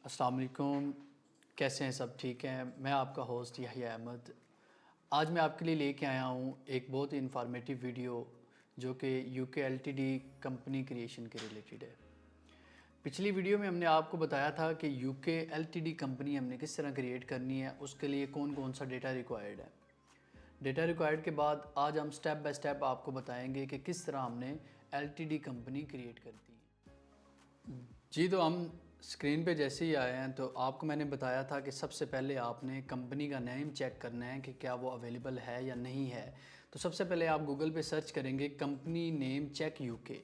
अस्सलाम वालेकुम। कैसे हैं सब? ठीक हैं। मैं आपका होस्ट याहिया अहमद। आज मैं आपके लिए लेके आया हूँ एक बहुत ही इंफॉर्मेटिव वीडियो जो कि यूके एलटीडी कंपनी क्रिएशन के रिलेटेड है। पिछली वीडियो में हमने आपको बताया था कि यूके एलटीडी कंपनी हमने किस तरह क्रिएट करनी है, उसके लिए कौन कौन सा डेटा रिक्वायर्ड है। डेटा रिक्वायर्ड के बाद आज हम स्टेप बाय स्टेप आपको बताएंगे कि किस तरह हमने एलटीडी कंपनी क्रिएट करती है। जी, तो हम स्क्रीन पे जैसे ही आए हैं तो आपको मैंने बताया था कि सबसे पहले आपने कंपनी का नेम चेक करना है कि क्या वो अवेलेबल है या नहीं है। तो सबसे पहले आप गूगल पे सर्च करेंगे कंपनी नेम चेक यूके।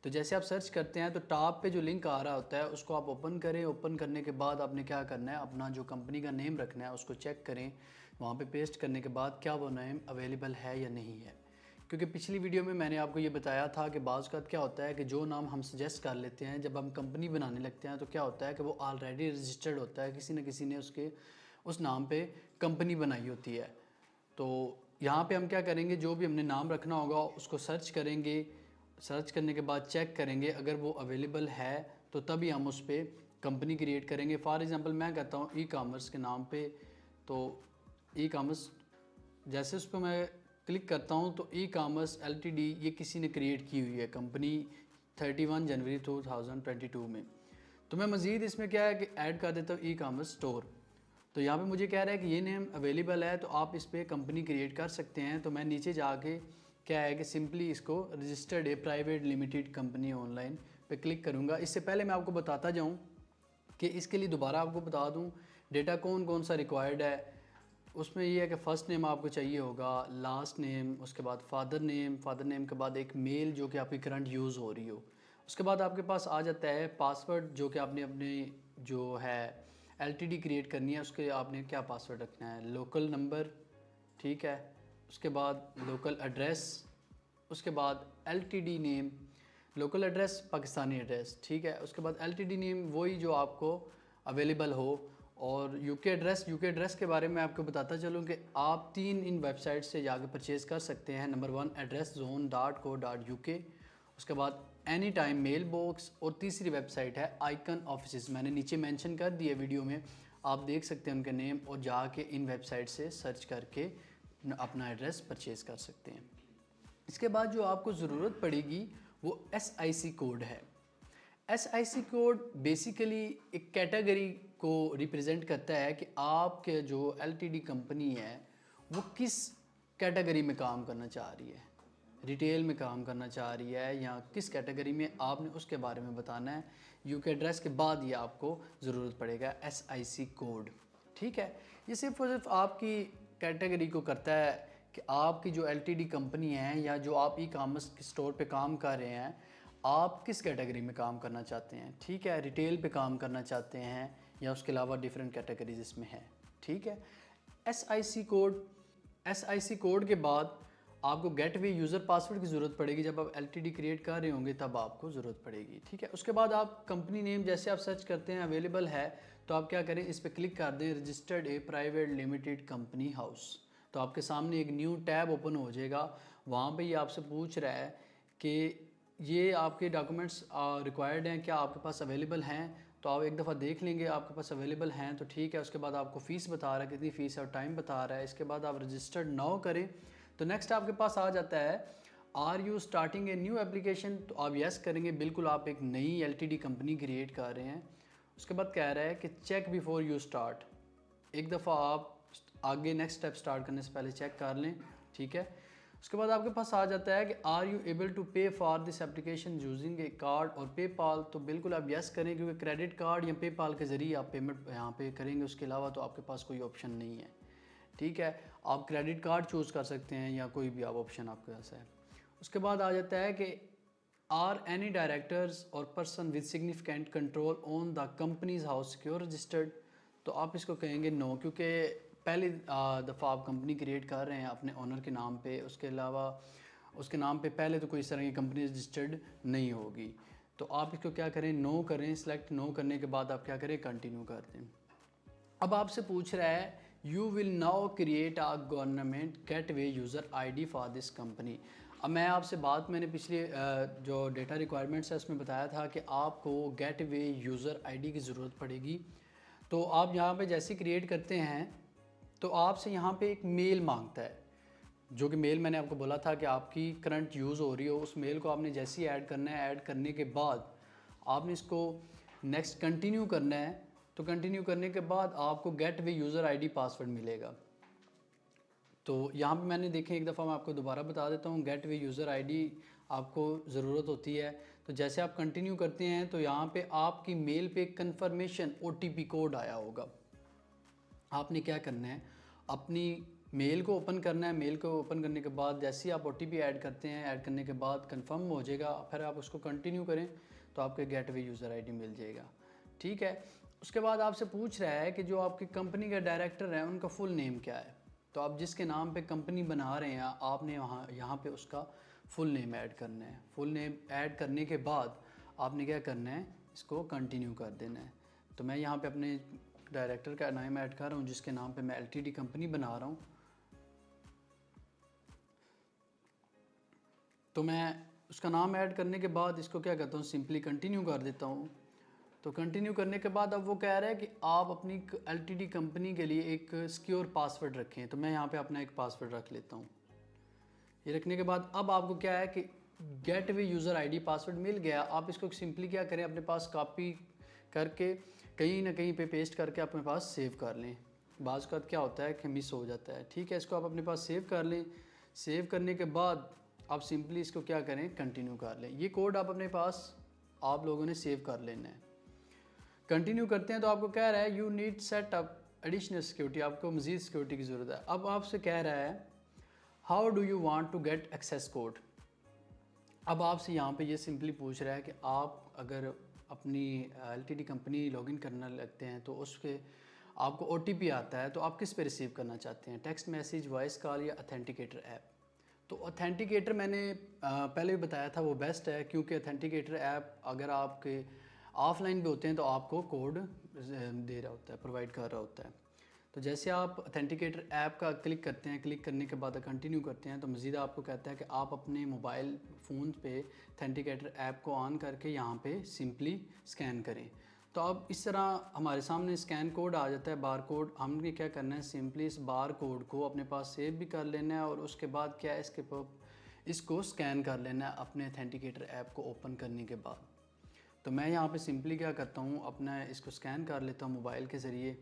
तो जैसे आप सर्च करते हैं तो टॉप पे जो लिंक आ रहा होता है उसको आप ओपन करें। ओपन करने के बाद आपने क्या करना है, अपना जो कंपनी का नेम रखना है उसको चेक करें। वहाँ पे पेस्ट करने के बाद क्या वो नेम अवेलेबल है या नहीं है। क्योंकि पिछली वीडियो में मैंने आपको ये बताया था कि बाज़ का क्या होता है कि जो नाम हम सजेस्ट कर लेते हैं, जब हम कंपनी बनाने लगते हैं तो क्या होता है कि वो ऑलरेडी रजिस्टर्ड होता है, किसी न किसी ने उसके उस नाम पे कंपनी बनाई होती है। तो यहाँ पे हम क्या करेंगे, जो भी हमने नाम रखना होगा उसको सर्च करेंगे। सर्च करने के बाद चेक करेंगे, अगर वो अवेलेबल है तो तभी हम उस पर कंपनी क्रिएट करेंगे। फॉर एग्ज़ाम्पल मैं कहता हूँ ई कामर्स के नाम पे, तो ई कामर्स जैसे उस पर मैं क्लिक करता हूँ तो ई कामर्स एलटीडी ये किसी ने क्रिएट की हुई है कंपनी 31 जनवरी 2022 में। तो मैं मज़ीद इसमें क्या है कि ऐड कर देता हूँ ई कामर्स स्टोर। तो यहाँ पे मुझे कह रहा है कि ये नेम अवेलेबल है, तो आप इस पर कंपनी क्रिएट कर सकते हैं। तो मैं नीचे जाके क्या है कि सिंपली इसको रजिस्टर्ड ए प्राइवेट लिमिटेड कंपनी ऑनलाइन पे क्लिक करूँगा। इससे पहले मैं आपको बताता जाऊँ कि इसके लिए दोबारा आपको बता दूँ डेटा कौन कौन सा रिक्वायर्ड है। उसमें ये है कि फ़र्स्ट नेम आपको चाहिए होगा, लास्ट नेम, उसके बाद फादर नेम के बाद एक मेल जो कि आपकी करंट यूज़ हो रही हो। उसके बाद आपके पास आ जाता है पासवर्ड, जो कि आपने अपने जो है एलटीडी क्रिएट करनी है उसके आपने क्या पासवर्ड रखना है, लोकल नंबर, ठीक है। उसके बाद लोकल एड्रेस, उसके बाद LTD name, local address Pakistani address, ठीक है। उसके बाद एलटीडी नेम वही जो आपको अवेलेबल हो। और यूके एड्रेस के बारे में आपको बताता चलूँ कि आप 3 इन वेबसाइट से जाकर परचेज़ कर सकते हैं। नंबर 1 addreszone.co.uk, उसके बाद एनी टाइम मेल बॉक्स, और तीसरी वेबसाइट है आइकन ऑफिस। मैंने नीचे मेंशन कर दिया वीडियो में, आप देख सकते हैं उनके नेम, और जाके इन वेबसाइट से सर्च करके अपना एड्रेस परचेज़ कर सकते हैं। इसके बाद जो आपको ज़रूरत पड़ेगी वो SIC कोड है। SIC कोड बेसिकली एक कैटेगरी को रिप्रेजेंट करता है कि आपके जो LTD कंपनी है वो किस कैटेगरी में काम करना चाह रही है, रिटेल में काम करना चाह रही है या किस कैटेगरी में, आपने उसके बारे में बताना है। यूके एड्रेस के बाद ये आपको ज़रूरत पड़ेगा SIC कोड, ठीक है। ये सिर्फ और सिर्फ आपकी कैटेगरी को करता है कि आपकी जो LTD कंपनी है या जो आप ई कामर्स स्टोर पे काम कर रहे हैं, आप किस कैटेगरी में काम करना चाहते हैं, ठीक है। रिटेल पे काम करना चाहते हैं या उसके अलावा डिफरेंट कैटेगरीज इसमें है, ठीक है। एस आई सी कोड के बाद आपको गेटवे यूज़र पासवर्ड की ज़रूरत पड़ेगी। जब आप LTD क्रिएट कर रहे होंगे तब आपको ज़रूरत पड़ेगी, ठीक है। उसके बाद आप कंपनी नेम जैसे आप सर्च करते हैं अवेलेबल है तो आप क्या करें, इस पर क्लिक कर दें रजिस्टर्ड ए प्राइवेट लिमिटेड कंपनी हाउस। तो आपके सामने एक न्यू टैब ओपन हो जाएगा। वहाँ पे ये आपसे पूछ रहा है कि ये आपके डॉक्यूमेंट्स रिक्वायर्ड हैं, क्या आपके पास अवेलेबल हैं। तो आप एक दफ़ा देख लेंगे आपके पास अवेलेबल हैं तो ठीक है। उसके बाद आपको फ़ीस बता रहा है कितनी फ़ीस है और टाइम बता रहा है। इसके बाद आप रजिस्टर्ड नाउ करें तो नेक्स्ट आपके पास आ जाता है are you starting a new application. तो आप येस करेंगे, बिल्कुल आप एक नई LTD कंपनी क्रिएट कर रहे हैं। उसके बाद कह रहा है कि चेक बिफोर यू स्टार्ट, एक दफ़ा आप आगे नेक्स्ट स्टेप स्टार्ट करने से पहले चेक कर लें, ठीक है। उसके बाद आपके पास आ जाता है कि आर यू एबल टू पे for this application using A card और पेपाल। तो बिल्कुल आप यस करें क्योंकि क्रेडिट कार्ड या पेपाल के ज़रिए आप पेमेंट यहाँ पे करेंगे। उसके अलावा तो आपके पास कोई ऑप्शन नहीं है, ठीक है। आप क्रेडिट कार्ड चूज़ कर सकते हैं या कोई भी आप ऑप्शन आपके पास है। उसके बाद आ जाता है कि आर एनी डायरेक्टर्स और person with significant control on the companies house secure registered. तो आप इसको कहेंगे नो, क्योंकि पहली दफ़ा आप कंपनी क्रिएट कर रहे हैं अपने ओनर के नाम पे। उसके अलावा उसके नाम पे पहले तो कोई इस तरह की कंपनी रजिस्टर्ड नहीं होगी। तो आप इसको क्या करें, नो करें। सिलेक्ट नो करने के बाद आप क्या करें, कंटिन्यू कर दें। अब आपसे पूछ रहा है you will now create a government gateway user ID for this company. अब मैं आपसे बात मैंने पिछले जो डेटा रिक्वायरमेंट्स है उसमें बताया था कि आपको गेटवे यूज़र ID की ज़रूरत पड़ेगी तो आप यहाँ पे जैसे क्रिएट करते हैं तो आपसे यहाँ पे एक मेल मांगता है, जो कि मेल मैंने आपको बोला था कि आपकी करंट यूज़ हो रही हो, उस मेल को आपने जैसे ही ऐड करना है। ऐड करने के बाद आपने इसको नेक्स्ट कंटिन्यू करना है। तो कंटिन्यू करने के बाद आपको गेट वे यूज़र आईडी पासवर्ड मिलेगा। तो यहाँ पे मैंने देखें, एक दफ़ा मैं आपको दोबारा बता देता हूँ, गेट वे यूज़र आईडी आपको ज़रूरत होती है। तो जैसे आप कंटिन्यू करते हैं तो यहाँ पे आपकी मेल पे कंफर्मेशन OTP कोड आया होगा। आपने क्या करना है, अपनी मेल को ओपन करना है। मेल को ओपन करने के बाद जैसे ही आप OTP ऐड करते हैं, ऐड करने के बाद कंफर्म हो जाएगा, फिर आप उसको कंटिन्यू करें तो आपके गेट वे यूज़र आईडी मिल जाएगा। ठीक है। उसके बाद आपसे पूछ रहा है कि जो आपकी कंपनी के डायरेक्टर हैं उनका फुल नेम क्या है। तो आप जिसके नाम पे कंपनी बना रहे हैं आपने यहाँ पे उसका फुल नेम ऐड करना है। फुल नेम ऐड करने के बाद आपने क्या करना है, इसको कंटिन्यू कर देना है। तो मैं यहाँ पे अपने डायरेक्टर का नाम ऐड कर रहा हूँ जिसके नाम पे मैं LTD कंपनी बना रहा हूँ। तो मैं उसका नाम ऐड करने के बाद इसको क्या करता हूँ, सिंपली कंटिन्यू कर देता हूँ। तो कंटिन्यू करने के बाद अब वो कह रहा है कि आप अपनी LTD कंपनी के लिए एक सिक्योर पासवर्ड रखें। तो मैं यहाँ पे अपना एक पासवर्ड रख लेता हूँ। ये रखने के बाद अब आपको क्या है कि गेट वे यूज़र आईडी पासवर्ड मिल गया। आप इसको सिंपली क्या करें, अपने पास कॉपी करके कहीं ना कहीं पे पेस्ट करके अपने पास सेव कर लें। बाज़ का क्या होता है कि मिस हो जाता है। ठीक है, इसको आप अपने पास सेव कर लें। सेव करने के बाद आप सिंपली इसको क्या करें, कंटिन्यू कर लें। ये कोड आप अपने पास आप लोगों ने सेव कर लेना है। कंटिन्यू करते हैं तो आपको कह रहा है you need set up additional security, आपको मज़ीद सिक्योरिटी की ज़रूरत है। अब आपसे कह रहा है how do you want to get access code. अब आपसे यहाँ पे ये सिंपली पूछ रहा है कि आप अगर अपनी LTD कंपनी लॉगिन करना लगते हैं तो उसके आपको OTP आता है, तो आप किस पे रिसीव करना चाहते हैं, टेक्स्ट मैसेज, वॉइस कॉल या ऑथेंटिकेटर ऐप। तो ऑथेंटिकेटर मैंने पहले भी बताया था वो बेस्ट है, क्योंकि ऑथेंटिकेटर ऐप अगर आपके ऑफलाइन भी होते हैं तो आपको कोड दे रहा होता है, प्रोवाइड कर रहा होता है। तो जैसे आप ऑथेंटिकेटर ऐप का क्लिक करते हैं, क्लिक करने के बाद कंटिन्यू करते हैं तो मज़ीद आपको कहता है कि आप अपने मोबाइल फ़ोन पे ऑथेंटिकेटर ऐप को ऑन करके यहाँ पे सिंपली स्कैन करें। तो अब इस तरह हमारे सामने स्कैन कोड आ जाता है, बार कोड। हमने क्या करना है, सिंपली इस बार कोड को अपने पास सेव भी कर लेना है और उसके बाद क्या है, इसको स्कैन कर लेना है अपने ऑथेंटिकेटर ऐप को ओपन करने के बाद। तो मैं यहाँ पे सिंपली क्या करता हूँ, अपना इसको स्कैन कर लेता हूँ मोबाइल के ज़रिए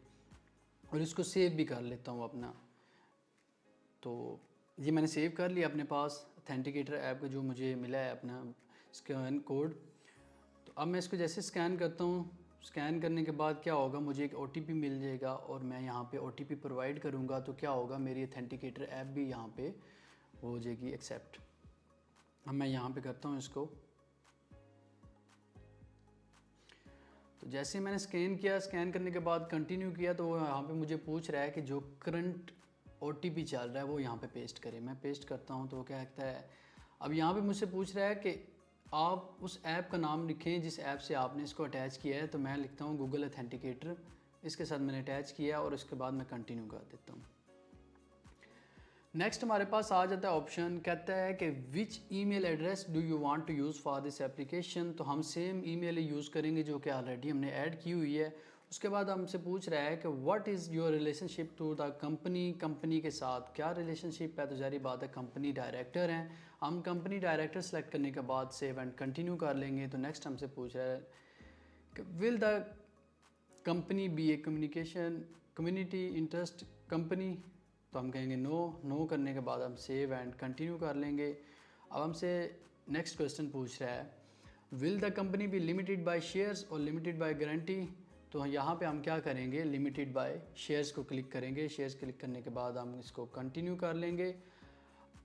और इसको सेव भी कर लेता हूँ अपना। तो ये मैंने सेव कर लिया अपने पास ऑथेंटिकेटर ऐप का जो मुझे मिला है अपना स्कैन कोड। तो अब मैं इसको जैसे स्कैन करता हूँ, स्कैन करने के बाद क्या होगा, मुझे एक OTP मिल जाएगा और मैं यहाँ पे OTP प्रोवाइड करूँगा तो क्या होगा, मेरी ऑथेंटिकेटर ऐप भी यहाँ पे हो जाएगी एक्सेप्ट। अब मैं यहाँ पे करता हूँ इसको। तो जैसे मैंने स्कैन किया, स्कैन करने के बाद कंटिन्यू किया तो वो यहाँ पे मुझे पूछ रहा है कि जो करंट OTP चल रहा है वो यहाँ पे पेस्ट करें। मैं पेस्ट करता हूँ तो वो क्या कहता है, अब यहाँ पे मुझसे पूछ रहा है कि आप उस ऐप का नाम लिखें जिस ऐप से आपने इसको अटैच किया है। तो मैं लिखता हूँ गूगल ऑथेंटिकेटर, इसके साथ मैंने अटैच किया और उसके बाद मैं कंटिन्यू कर देता हूँ। नेक्स्ट हमारे पास आ जाता है ऑप्शन, कहता है कि which email address do you want to use for this application. तो हम सेम ईमेल यूज़ करेंगे जो कि ऑलरेडी हमने ऐड की हुई है। उसके बाद हमसे पूछ रहा है कि what is your relationship to the company, company के साथ क्या रिलेशनशिप है। तो जारी बात है कंपनी डायरेक्टर हैं, हम कंपनी डायरेक्टर सेलेक्ट करने के बाद सेव एंड कंटिन्यू कर लेंगे। तो नेक्स्ट हमसे पूछ रहा है कि will the company be a community interest company. तो हम कहेंगे नो। नो करने के बाद हम सेव एंड कंटिन्यू कर लेंगे। अब हमसे नेक्स्ट क्वेश्चन पूछ रहा है will the company be limited by shares और लिमिटेड बाय गारंटी। तो यहाँ पे हम क्या करेंगे, लिमिटेड बाय शेयर्स को क्लिक करेंगे। शेयर्स क्लिक करने के बाद हम इसको कंटिन्यू कर लेंगे।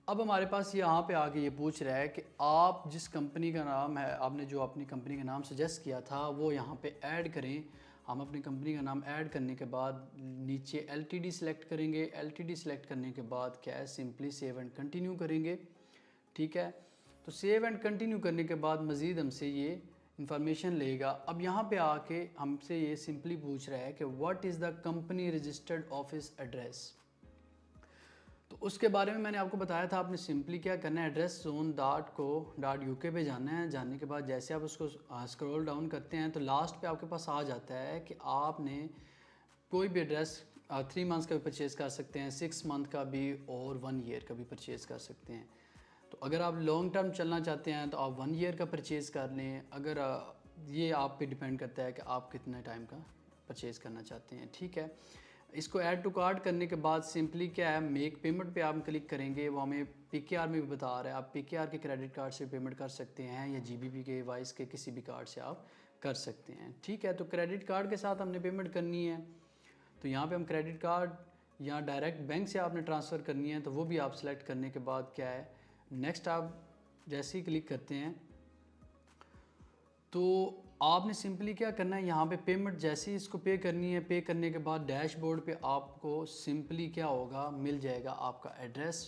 अब हमारे पास यहाँ पे आके ये पूछ रहा है कि आप जिस कंपनी का नाम है, आपने जो अपनी कंपनी का नाम सजेस्ट किया था वो यहाँ पे ऐड करें। हम अपनी कंपनी का नाम ऐड करने के बाद नीचे LTD सेलेक्ट करेंगे। LTD सेलेक्ट करने के बाद क्या है, सिंपली सेव एंड कंटिन्यू करेंगे। ठीक है, तो सेव एंड कंटिन्यू करने के बाद मज़ीद हमसे ये इंफॉर्मेशन लेगा। अब यहाँ पे आके हमसे ये सिंपली पूछ रहा है कि what is the company registered office address. तो उसके बारे में मैंने आपको बताया था, आपने सिंपली क्या करना है, एड्रेस zone.co.uk पे जाना है। जाने के बाद जैसे आप उसको स्क्रॉल डाउन करते हैं तो लास्ट पे आपके पास आ जाता है कि आपने कोई भी एड्रेस 3 मंथ्स का भी परचेज़ कर सकते हैं, 6 मंथ का भी और 1 ईयर का भी परचेज़ कर सकते हैं। तो अगर आप लॉन्ग टर्म चलना चाहते हैं तो आप 1 ईयर का परचेज़ कर लें। अगर ये आप पे डिपेंड करता है कि आप कितने टाइम का परचेज़ करना चाहते हैं, ठीक है। इसको ऐड टू कार्ट करने के बाद सिंपली क्या है, मेक पेमेंट पे आप क्लिक करेंगे, वो हमें पीकेआर में भी बता रहा है। आप पीकेआर के क्रेडिट कार्ड से पेमेंट कर सकते हैं या जीबीपी के, वाइस के, किसी भी कार्ड से आप कर सकते हैं, ठीक है। तो क्रेडिट कार्ड के साथ हमने पेमेंट करनी है, तो यहाँ पे हम क्रेडिट कार्ड या डायरेक्ट बैंक से आपने ट्रांसफ़र करनी है, तो वो भी आप सेलेक्ट करने के बाद क्या है, नेक्स्ट आप जैसे ही क्लिक करते हैं तो आपने सिंपली क्या करना है, यहाँ पे पेमेंट जैसे ही इसको पे करनी है, पे करने के बाद डैशबोर्ड पे आपको सिंपली क्या होगा, मिल जाएगा आपका एड्रेस।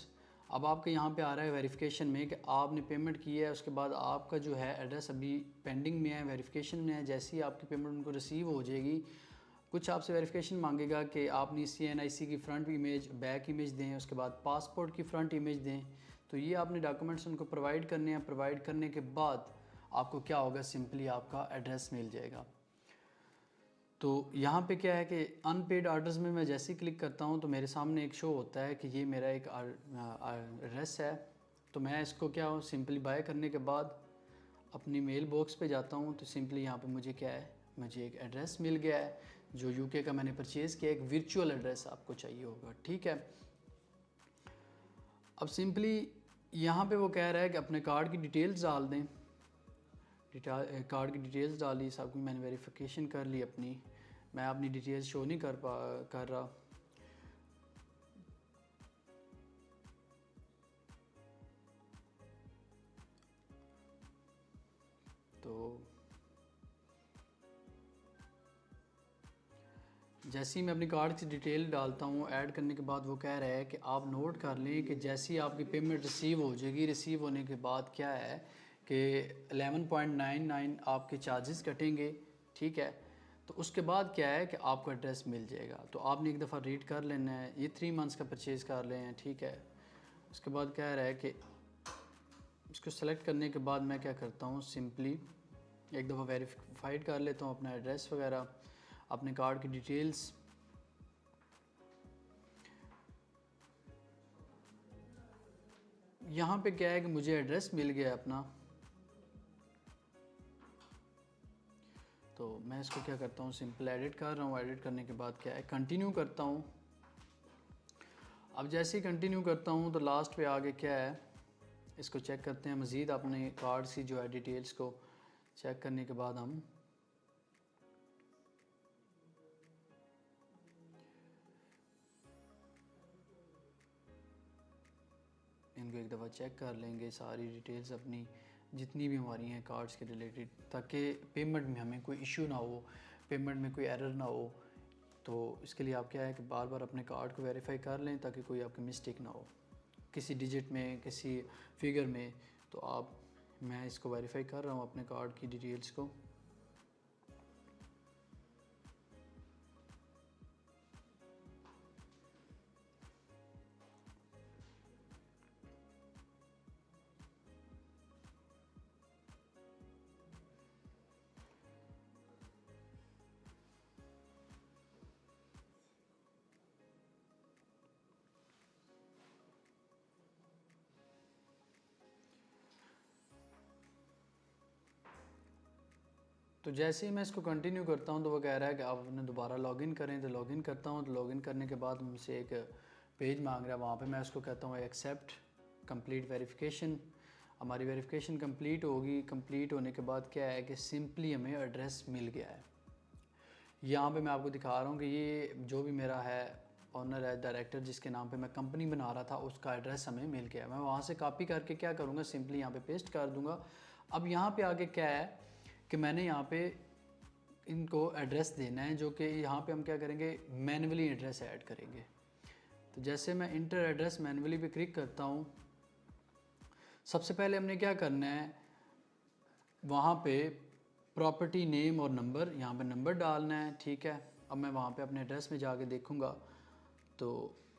अब आपके यहाँ पे आ रहा है वेरिफिकेशन में कि आपने पेमेंट की है, उसके बाद आपका जो है एड्रेस अभी पेंडिंग में है, वेरिफिकेशन में है। जैसे ही आपकी पेमेंट उनको रिसीव हो जाएगी, कुछ आपसे वेरिफिकेशन मांगेगा कि आपने CNIC की फ़्रंट इमेज, बैक इमेज दें, उसके बाद पासपोर्ट की फ़्रंट इमेज दें। तो ये आपने डॉक्यूमेंट्स उनको प्रोवाइड करने हैं। प्रोवाइड करने के बाद आपको क्या होगा, सिंपली आपका एड्रेस मिल जाएगा। तो यहाँ पे क्या है कि अनपेड ऑर्डर्स में मैं जैसे ही क्लिक करता हूँ तो मेरे सामने एक शो होता है कि ये मेरा एक एड्रेस है। तो मैं इसको क्या हो, सिंपली बाय करने के बाद अपनी मेल बॉक्स पे जाता हूँ, तो सिंपली यहाँ पे मुझे क्या है, मुझे एक एड्रेस मिल गया है जो यूके का मैंने परचेज़ किया। एक वर्चुअल एड्रेस आपको चाहिए होगा, ठीक है। अब सिंपली यहाँ पे वो कह रहा है कि अपने कार्ड की डिटेल्स डाल दें। कार्ड की डिटेल्स डाली, सब कुछ मैंने वेरिफिकेशन कर ली अपनी। मैं अपनी डिटेल्स शो नहीं कर रहा। तो जैसे ही मैं अपनी कार्ड की डिटेल डालता हूँ, ऐड करने के बाद वो कह रहा है कि आप नोट कर लें कि जैसे ही आपकी पेमेंट रिसीव हो जाएगी, रिसीव होने के बाद क्या है कि 11.99 आपके चार्जेस कटेंगे, ठीक है। तो उसके बाद क्या है कि आपको एड्रेस मिल जाएगा। तो आपने एक दफ़ा रीड कर लेना है, ये 3 मंथ्स का परचेज़ कर लें, ठीक है। उसके बाद कह रहा है कि इसको सेलेक्ट करने के बाद मैं क्या करता हूँ, सिंपली एक दफ़ा वेरीफाइड कर लेता हूँ अपना एड्रेस वगैरह, अपने कार्ड की डिटेल्स। यहाँ पे क्या है कि मुझे एड्रेस मिल गया अपना। तो मैं इसको क्या करता हूँ, सिंपल एडिट कर रहा हूँ। एडिट करने के बाद क्या है, कंटिन्यू करता हूँ। अब जैसे ही कंटिन्यू करता हूँ तो लास्ट पे आगे क्या है, इसको चेक करते हैं मज़ीद अपने कार्ड की जो है डिटेल्स को चेक करने के बाद हम इनको एक दफ़ा चेक कर लेंगे, सारी डिटेल्स अपनी जितनी भी हमारी हैं कार्ड्स के रिलेटेड, ताकि पेमेंट में हमें कोई इशू ना हो, पेमेंट में कोई एरर ना हो। तो इसके लिए आप क्या है कि बार बार अपने कार्ड को वेरीफाई कर लें ताकि कोई आपकी मिस्टेक ना हो किसी डिजिट में, किसी फिगर में। तो आप, मैं इसको वेरीफाई कर रहा हूँ अपने कार्ड की डिटेल्स को। तो जैसे ही मैं इसको कंटिन्यू करता हूँ तो वो कह रहा है कि आप अपने दोबारा लॉगिन करें। तो लॉगिन करता हूँ, तो लॉगिन करने के बाद मुझसे एक पेज मांग रहा है, वहाँ पे मैं उसको कहता हूँ एक्सेप्ट कंप्लीट वेरिफिकेशन। हमारी वेरिफिकेशन कंप्लीट होगी। कंप्लीट होने के बाद क्या है कि सिंपली हमें एड्रेस मिल गया है। यहाँ पे मैं आपको दिखा रहा हूँ कि ये जो भी मेरा है ऑनर है, डायरेक्टर जिसके नाम पे मैं कंपनी बना रहा था, उसका एड्रेस हमें मिल गया। मैं वहाँ से कॉपी करके क्या करूँगा, सिंपली यहाँ पे पेस्ट कर दूँगा। अब यहाँ पे आगे क्या है कि मैंने यहाँ पे इनको एड्रेस देना है, जो कि यहाँ पे हम क्या करेंगे, मैन्युअली एड्रेस ऐड करेंगे। तो जैसे मैं इंटर एड्रेस मैन्युअली पे क्लिक करता हूँ, सबसे पहले हमने क्या करना है, वहाँ पे प्रॉपर्टी नेम और नंबर, यहाँ पे नंबर डालना है, ठीक है। अब मैं वहाँ पे अपने एड्रेस में जाके देखूँगा तो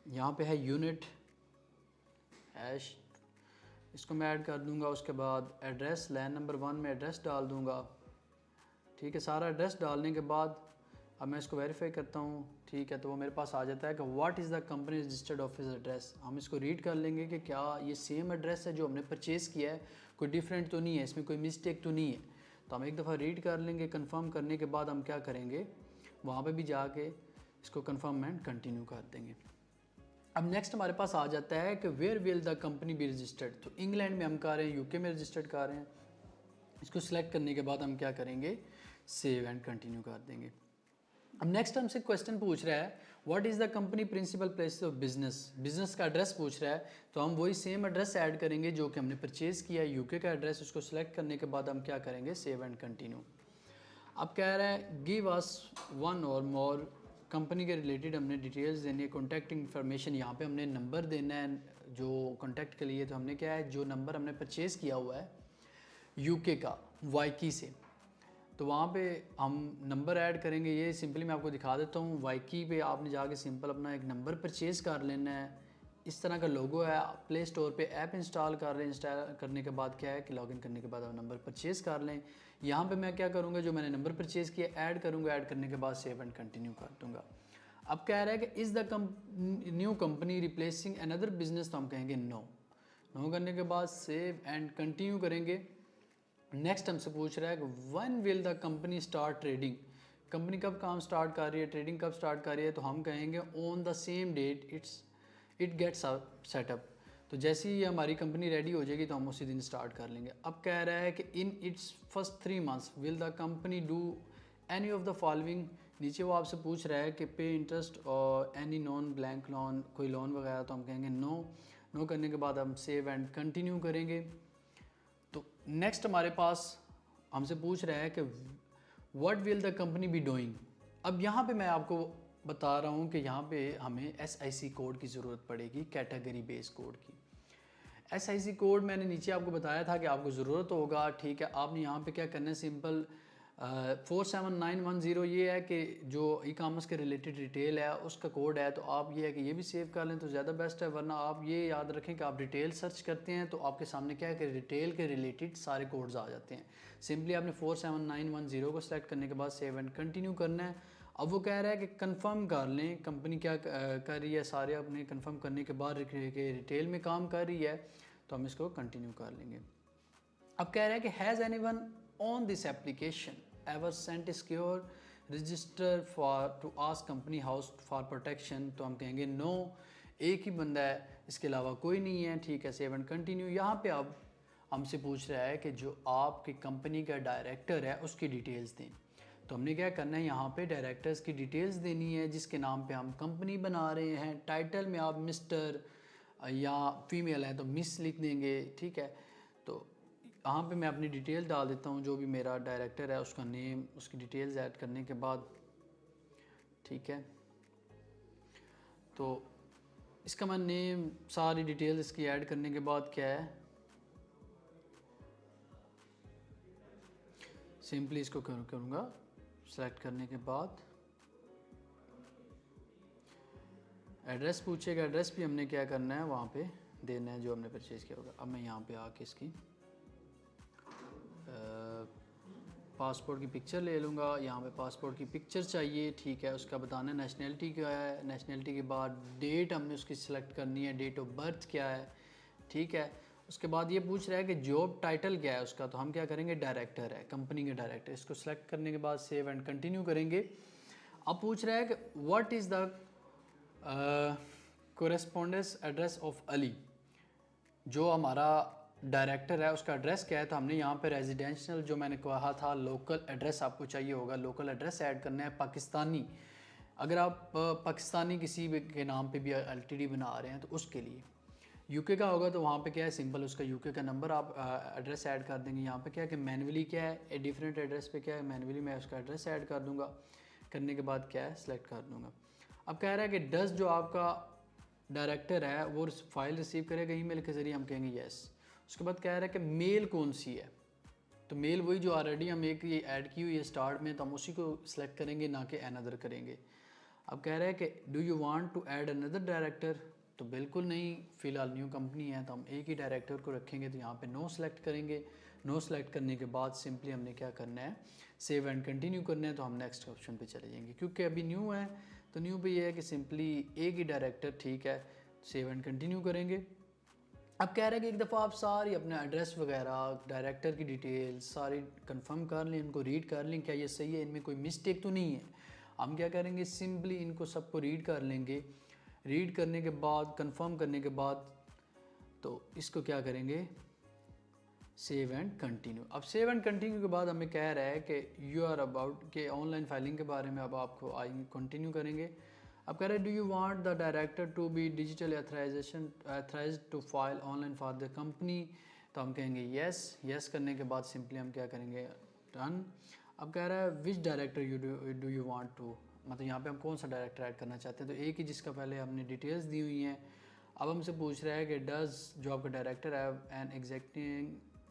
यहाँ पे है यूनिट हैश, इसको मैं ऐड कर दूँगा। उसके बाद एड्रेस, लाइन नंबर 1 में एड्रेस डाल दूँगा, ठीक है। सारा एड्रेस डालने के बाद अब मैं इसको वेरीफाई करता हूँ, ठीक है, तो वो मेरे पास आ जाता है कि what is the company registered office address. हम इसको रीड कर लेंगे कि क्या ये सेम एड्रेस है जो हमने परचेज़ किया है, कोई डिफरेंट तो नहीं है, इसमें कोई मिस्टेक तो नहीं है। तो हम एक दफ़ा रीड कर लेंगे, कंफर्म करने के बाद हम क्या करेंगे, वहाँ पे भी जाके इसको कंफर्म एंड कंटिन्यू कर देंगे। अब नेक्स्ट हमारे पास आ जाता है कि where will the company be registered. तो इंग्लैंड में हम कर रहे हैं, यूके में रजिस्टर्ड कर रहे हैं। इसको सिलेक्ट करने के बाद हम क्या करेंगे, सेव एंड कंटिन्यू कर देंगे। अब नेक्स्ट हमसे क्वेश्चन पूछ रहा है what is the company principal place of business. Business का एड्रेस पूछ रहा है, तो हम वही सेम एड्रेस ऐड करेंगे जो कि हमने परचेज़ किया है, यूके का एड्रेस। उसको सिलेक्ट करने के बाद हम क्या करेंगे, सेव एंड कंटिन्यू। अब कह रहा है गिव अस वन और मोर, कंपनी के रिलेटेड हमने डिटेल्स देनी है, कॉन्टैक्ट इन्फॉर्मेशन, यहाँ पे हमने नंबर देना है जो कॉन्टैक्ट के लिए। तो हमने क्या है, जो नंबर हमने परचेज़ किया हुआ है यूके का वाइकी से, तो वहाँ पे हम नंबर ऐड करेंगे। ये सिंपली मैं आपको दिखा देता हूँ। वाइकी पे आपने जाके सिंपल अपना एक नंबर परचेज़ कर लेना है। इस तरह का लोगो है, प्ले स्टोर पे ऐप इंस्टॉल कर लें। इंस्टॉल करने के बाद क्या है कि लॉगिन करने के बाद आप नंबर परचेज़ कर लें। यहाँ पे मैं क्या करूँगा, जो मैंने नंबर परचेज़ किया ऐड करूँगा, ऐड करने के बाद सेव एंड कंटिन्यू कर दूँगा। अब कह रहा है कि is the new company replacing another business, तो हम कहेंगे नो। नो करने के बाद सेव एंड कंटिन्यू करेंगे। नेक्स्ट हमसे पूछ रहा है कि when will the company start trading. Company कब काम स्टार्ट कर रही है, ट्रेडिंग कब स्टार्ट कर रही है, तो हम कहेंगे on the same date it gets set up. तो जैसे ही हमारी कंपनी रेडी हो जाएगी तो हम उसी दिन स्टार्ट कर लेंगे। अब कह रहा है कि in its first 3 months will the company do any of the following. नीचे वो आपसे पूछ रहा है कि पे इंटरेस्ट और एनी नॉन ब्लैंक लोन, कोई लोन वगैरह, तो हम कहेंगे नो। नो करने के बाद हम सेव एंड कंटिन्यू करेंगे। तो नेक्स्ट हमारे पास हमसे पूछ रहा है कि what will the company be doing. अब यहाँ पे मैं आपको बता रहा हूँ कि यहाँ पे हमें SIC कोड की ज़रूरत पड़ेगी, कैटेगरी बेस कोड की। SIC कोड मैंने नीचे आपको बताया था कि आपको ज़रूरत होगा, ठीक है। आपने यहाँ पे क्या करना है, सिंपल 47910 ये है कि जो ई-कॉमर्स के रिलेटेड डिटेल है उसका कोड है। तो आप ये है कि ये भी सेव कर लें तो ज़्यादा बेस्ट है, वरना आप ये याद रखें कि आप डिटेल सर्च करते हैं तो आपके सामने क्या है कि डिटेल के रिलेटेड सारे कोड्स आ जाते हैं। सिंपली आपने 47910 को सिलेक्ट करने के बाद सेव एंड कंटिन्यू करना है। अब वो कह रहा है कि कंफर्म कर लें कंपनी क्या कर रही है, सारे अपने कंफर्म करने के बाद रिटेल में काम कर रही है, तो हम इसको कंटिन्यू कर लेंगे। अब कह रहा है कि has anyone on this application ever sent secure register for to ask company house for protection, तो हम कहेंगे नो, एक ही बंदा है, इसके अलावा कोई नहीं है, ठीक है। Save and continue. यहाँ पे अब हमसे पूछ रहा है कि जो आपकी कंपनी का डायरेक्टर है उसकी डिटेल्स दें। तो हमने क्या करना है, यहाँ पे डायरेक्टर्स की डिटेल्स देनी है जिसके नाम पे हम कंपनी बना रहे हैं। टाइटल में आप मिस्टर या फीमेल है तो मिस लिख देंगे, ठीक है। तो यहाँ पे मैं अपनी डिटेल डाल देता हूँ, जो भी मेरा डायरेक्टर है उसका नेम, उसकी डिटेल्स ऐड करने के बाद, ठीक है। तो इसका मैं नेम, सारी डिटेल्स इसकी ऐड करने के बाद क्या है, सिंपली इसको करूँगा सेलेक्ट करने के बाद एड्रेस पूछेगा, एड्रेस भी हमने क्या करना है वहाँ पे देना है जो हमने परचेज़ किया होगा। अब मैं यहाँ पे आके इसकी पासपोर्ट की पिक्चर ले लूँगा। यहाँ पे पासपोर्ट की पिक्चर चाहिए, ठीक है। उसका बताना है नेशनैलिटी क्या है, नेशनैलिटी के बाद डेट हमने उसकी सिलेक्ट करनी है, डेट ऑफ बर्थ क्या है, ठीक है। उसके बाद ये पूछ रहा है कि जॉब टाइटल क्या है उसका, तो हम क्या करेंगे, डायरेक्टर है, कंपनी के डायरेक्टर। इसको सिलेक्ट करने के बाद सेव एंड कंटिन्यू करेंगे। अब पूछ रहा है कि what is the correspondence address of Ali. जो हमारा डायरेक्टर है उसका एड्रेस क्या है, तो हमने यहाँ पे रेजिडेंशियल, जो मैंने कहा था लोकल एड्रेस आपको चाहिए होगा, लोकल एड्रेस ऐड करना है पाकिस्तानी। अगर आप पाकिस्तानी किसी के नाम पे भी LTD बना रहे हैं तो उसके लिए। यूके का होगा तो वहाँ पे क्या है, सिंपल उसका यूके का नंबर आप एड्रेस ऐड कर देंगे। यहाँ पे क्या है कि मैनुअली क्या है, डिफरेंट एड्रेस पे क्या है, मैनुअली मैं उसका एड्रेस ऐड कर दूँगा। करने के बाद क्या है, सिलेक्ट कर दूँगा। अब कह रहा है कि डस जो आपका डायरेक्टर है वो फाइल रिसीव करेगा ईमेल के ज़रिए, हम कहेंगे येस। उसके बाद कह रहा है कि मेल कौन सी है, तो मेल वही जो ऑलरेडी हम एक ये ऐड की हुई है स्टार्ट में, तो हम उसी को सिलेक्ट करेंगे, ना कि अनदर करेंगे। अब कह रहा है कि do you want to add another director, तो बिल्कुल नहीं, फ़िलहाल न्यू कंपनी है तो हम एक ही डायरेक्टर को रखेंगे, तो यहाँ पे नो सेलेक्ट करेंगे। नो सेलेक्ट करने के बाद सिंपली हमने क्या करना है, सेव एंड कंटिन्यू करना है। तो हम नेक्स्ट ऑप्शन पे चले जाएंगे, क्योंकि अभी न्यू है तो न्यू पे ये है कि सिंपली एक ही डायरेक्टर, ठीक है, सेव एंड कंटिन्यू करेंगे। अब कह रहा है कि एक दफ़ा आप सारी अपना एड्रेस वगैरह, डायरेक्टर की डिटेल्स सारी कंफर्म कर लें, इनको रीड कर लें, क्या ये सही है, इनमें कोई मिस्टेक तो नहीं है। हम क्या करेंगे, सिंपली इनको सबको रीड कर लेंगे। रीड करने के बाद, कंफर्म करने के बाद, तो इसको क्या करेंगे, सेव एंड कंटिन्यू। अब सेव एंड कंटिन्यू के बाद हमें कह रहा है कि यू आर अबाउट के ऑनलाइन फाइलिंग के बारे में अब आपको आएंगे, कंटिन्यू करेंगे। अब कह रहे हैं do you want the director to be digital authorised to file online for the company. तो हम कहेंगे येस। येस करने के बाद सिंपली हम क्या करेंगे, डन। अब कह रहा है which director do you want to, मतलब यहाँ पे हम कौन सा डायरेक्टर ऐड करना चाहते हैं। तो एक ही जिसका पहले हमने डिटेल्स दी हुई हैं। अब हमसे पूछ रहा है कि डज जो आपका डायरेक्टर है एन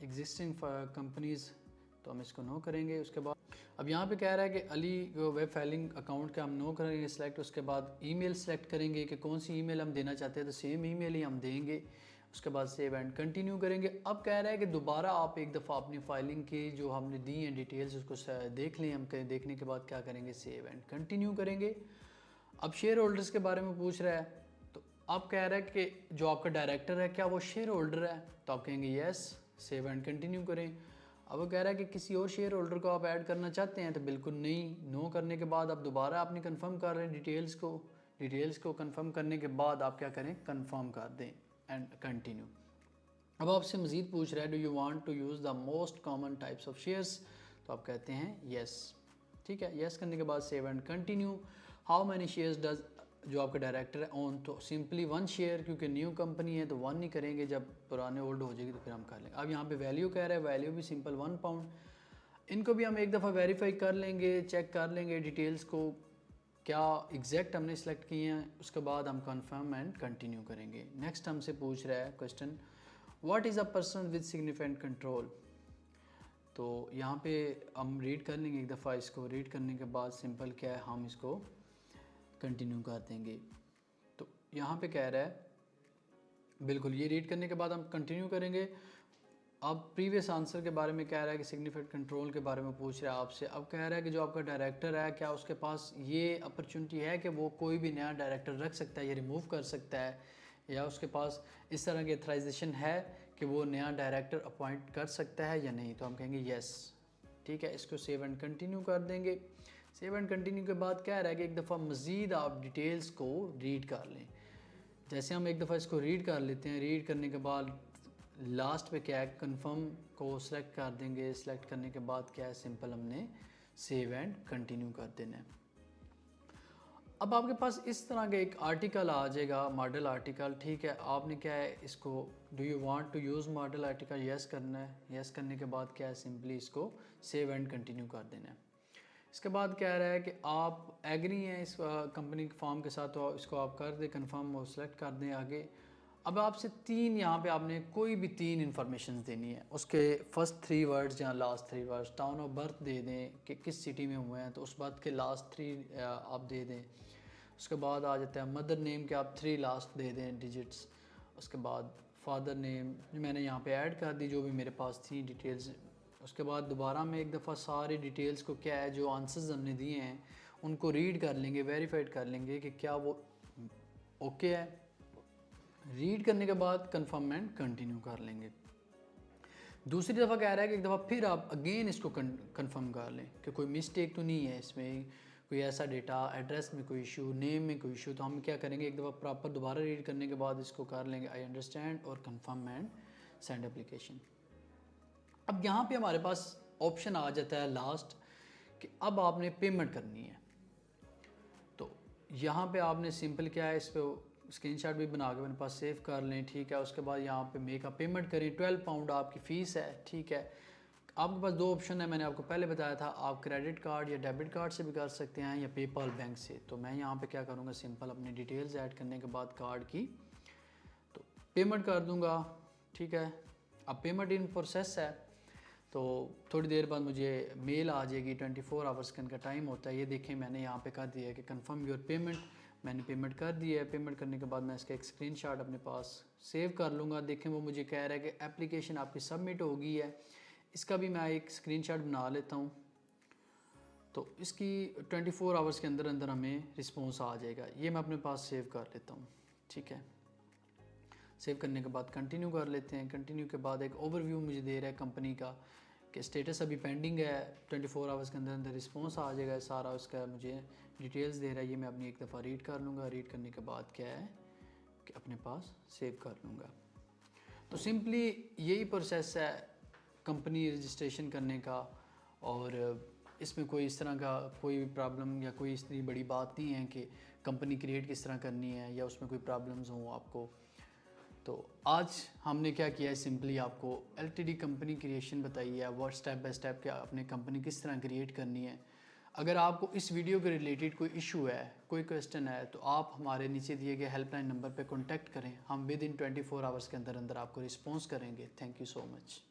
एग्जिस्टिंग कंपनीज़, तो हम इसको नो करेंगे। उसके बाद अब यहाँ पे कह रहा है कि अली वेब फाइलिंग अकाउंट का हम नो करेंगे सिलेक्ट। उसके बाद ईमेल सेलेक्ट करेंगे कि कौन सी ईमेल हम देना चाहते हैं, तो सेम ईमेल ही हम देंगे। उसके बाद सेव एंड कंटिन्यू करेंगे। अब कह रहा है कि दोबारा आप एक दफ़ा अपनी फाइलिंग की जो हमने दी हैं डिटेल्स उसको देख लें। हम देखने के बाद क्या करेंगे, सेव एंड कंटिन्यू करेंगे। अब शेयर होल्डर्स के बारे में पूछ रहा है, तो अब कह रहा है कि जो आपका डायरेक्टर है क्या वो शेयर होल्डर है, तो आप कहेंगे येस, सेव एंड कंटिन्यू करें। अब वो कह रहा है कि किसी और शेयर होल्डर को आप ऐड करना चाहते हैं, तो बिल्कुल नहीं। नो करने के बाद अब दोबारा आपने कंफर्म कर रहे हैं डिटेल्स को कंफर्म करने के बाद आप क्या करें, कंफर्म कर दें एंड कंटिन्यू। अब आपसे मज़ीद पूछ रहा है do you want to use the most common types of shares, तो आप कहते हैं येस, ठीक है। येस करने के बाद save and continue. How many shares does जो आपका डायरेक्टर है ऑन, तो सिंपली 1 शेयर, क्योंकि न्यू कंपनी है तो 1 नहीं करेंगे, जब पुराने ओल्ड हो जाएगी तो फिर हम कर लेंगे। अब यहाँ पे वैल्यू कह रहा है, वैल्यू भी सिंपल 1 पाउंड। इनको भी हम एक दफ़ा वेरीफाई कर लेंगे, चेक कर लेंगे डिटेल्स को क्या एग्जैक्ट हमने सेलेक्ट किए हैं। उसके बाद हम कंफर्म एंड कंटिन्यू करेंगे। नेक्स्ट हमसे पूछ रहा है question, what is a person with significant control. तो यहाँ पे हम रीड कर लेंगे एक दफ़ा, इसको रीड करने के बाद सिंपल क्या है, हम इसको कंटिन्यू कर देंगे। तो यहाँ पे कह रहा है, बिल्कुल ये रीड करने के बाद हम कंटिन्यू करेंगे। अब प्रीवियस आंसर के बारे में कह रहा है कि सिग्निफिकेंट कंट्रोल के बारे में पूछ रहा है आपसे। अब कह रहा है कि जो आपका डायरेक्टर है क्या उसके पास ये अपॉर्चुनिटी है कि वो कोई भी नया डायरेक्टर रख सकता है या रिमूव कर सकता है, या उसके पास इस तरह की अथराइजेशन है कि वो नया डायरेक्टर अपॉइंट कर सकता है या नहीं। तो हम कहेंगे येस, ठीक है। इसको सेव एंड कंटिन्यू कर देंगे। सेव एंड कंटिन्यू के बाद कह रहा है कि एक दफ़ा मज़ीद आप डिटेल्स को रीड कर लें। जैसे हम एक दफ़ा इसको रीड कर लेते हैं, रीड करने के बाद लास्ट पे क्या है, कंफर्म को सिलेक्ट कर देंगे। सिलेक्ट करने के बाद क्या है, सिंपल हमने सेव एंड कंटिन्यू कर देना है। अब आपके पास इस तरह का एक आर्टिकल आ जाएगा, मॉडल आर्टिकल, ठीक है। आपने क्या है, इसको do you want to use model article, yes करना है। यस करने के बाद क्या है, सिंपली इसको सेव एंड कंटिन्यू कर देना है। इसके बाद कह रहा है कि आप एग्री हैं इस कंपनी के फॉर्म के साथ, तो इसको आप कर दें कंफर्म और सेलेक्ट कर दें आगे। अब आपसे 3 यहाँ पे आपने कोई भी 3 इन्फॉर्मेशन देनी है, उसके फर्स्ट 3 वर्ड्स या last 3 words. Town of birth दे दें कि किस सिटी में हुए हैं, तो उस बात के लास्ट 3 आप दे दें। उसके बाद आ जाता है मदर नेम के आप 3 लास्ट दे दें डिजिट्स। उसके बाद फादर नेम मैंने यहाँ पे ऐड कर दी जो भी मेरे पास थी डिटेल्स। उसके बाद दोबारा में एक दफ़ा सारी डिटेल्स को क्या है जो आंसर्स हमने दिए हैं उनको रीड कर लेंगे, वेरीफाइड कर लेंगे कि क्या वो ओके है। रीड करने के बाद कंफर्म एंड कंटिन्यू कर लेंगे। दूसरी दफ़ा कह रहा है कि एक दफ़ा फिर आप अगेन इसको कंफर्म कर लें कि कोई मिस्टेक तो नहीं है इसमें, कोई ऐसा डेटा एड्रेस में कोई इशू, नेम में कोई इशू। तो हम क्या करेंगे, एक दफ़ा प्रॉपर दोबारा रीड करने के बाद इसको कर लेंगे आई अंडरस्टैंड और कंफर्म एंड सेंड एप्लीकेशन। अब यहाँ पे हमारे पास ऑप्शन आ जाता है लास्ट कि अब आपने पेमेंट करनी है। तो यहाँ पे आपने सिंपल क्या है, इस पर स्क्रीनशॉट भी बना के मेरे पास सेव कर लें, ठीक है। उसके बाद यहाँ पे मेक अ पेमेंट करें। 12 पाउंड आपकी फ़ीस है, ठीक है। आपके पास 2 ऑप्शन है, मैंने आपको पहले बताया था, आप क्रेडिट कार्ड या डेबिट कार्ड से भी कर सकते हैं या पेपाल बैंक से। तो मैं यहाँ पे क्या करूँगा, सिंपल अपनी डिटेल्स ऐड करने के बाद कार्ड की तो पेमेंट कर दूँगा, ठीक है। अब पेमेंट इन प्रोसेस है, तो थोड़ी देर बाद मुझे मेल आ जाएगी। 24 आवर्स का इनका टाइम होता है। ये देखें मैंने यहाँ पे कर दिया है कि कंफर्म योर पेमेंट, मैंने पेमेंट कर दी है। पेमेंट करने के बाद मैं इसका एक स्क्रीनशॉट अपने पास सेव कर लूँगा। देखें वो मुझे कह रहा है कि एप्लीकेशन आपकी सबमिट हो गई है, इसका भी मैं एक स्क्रीनशॉट बना लेता हूँ। तो इसकी 24 आवर्स के अंदर अंदर हमें रिस्पॉन्स आ जाएगा। ये मैं अपने पास सेव कर लेता हूँ, ठीक है। सेव करने के बाद कंटिन्यू कर लेते हैं। कंटिन्यू के बाद एक ओवरव्यू मुझे दे रहा है कंपनी का कि स्टेटस अभी पेंडिंग है, 24 आवर्स के अंदर अंदर रिस्पॉन्स आ जाएगा। सारा उसका मुझे डिटेल्स दे रहा है। ये मैं अपनी एक दफ़ा रीड कर लूँगा। रीड करने के बाद क्या है कि अपने पास सेव कर लूँगा। तो सिंपली यही प्रोसेस है कंपनी रजिस्ट्रेशन करने का। और इसमें कोई इस तरह का कोई भी प्रॉब्लम या कोई इतनी बड़ी बात नहीं है कि कंपनी क्रिएट किस तरह करनी है या उसमें कोई प्रॉब्लम्स हों आपको। तो आज हमने क्या किया है, सिंपली आपको एलटीडी कंपनी क्रिएशन बताई है, वर्ड स्टेप बाय स्टेप क्या अपने कंपनी किस तरह क्रिएट करनी है। अगर आपको इस वीडियो के रिलेटेड कोई इशू है, कोई क्वेश्चन है, तो आप हमारे नीचे दिए गए हेल्पलाइन नंबर पे कांटेक्ट करें। हम विद इन 24 आवर्स के अंदर अंदर आपको रिस्पॉन्स करेंगे। Thank you so much.